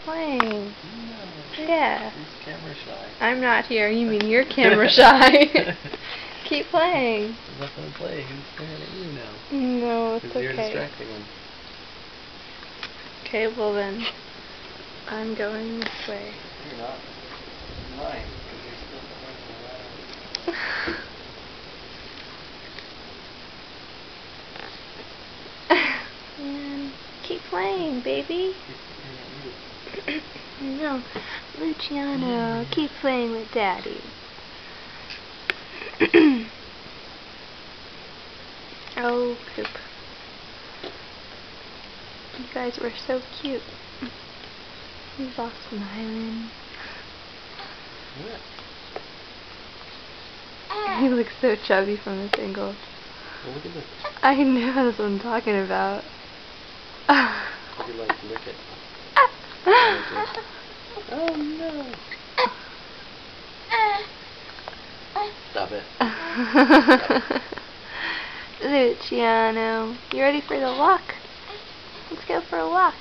playing. No. Yeah. He's camera shy. I'm not here. You mean you're camera shy. Keep playing. He's not gonna play. He's staring at you now. No, it's okay. You're distracting him. Okay, well then, I'm going this way. You're not. Mine, because you're still behind the ladder. Man, keep playing, baby. No, Luciano, keep playing with Daddy. Oh, poop. You guys were so cute. He's off smiling. What? He looks so chubby from this angle. Well, look at this. I know, that's what I'm talking about. You like lick it. Oh no! Stop it. Luciano, you ready for the walk? Let's go for a walk.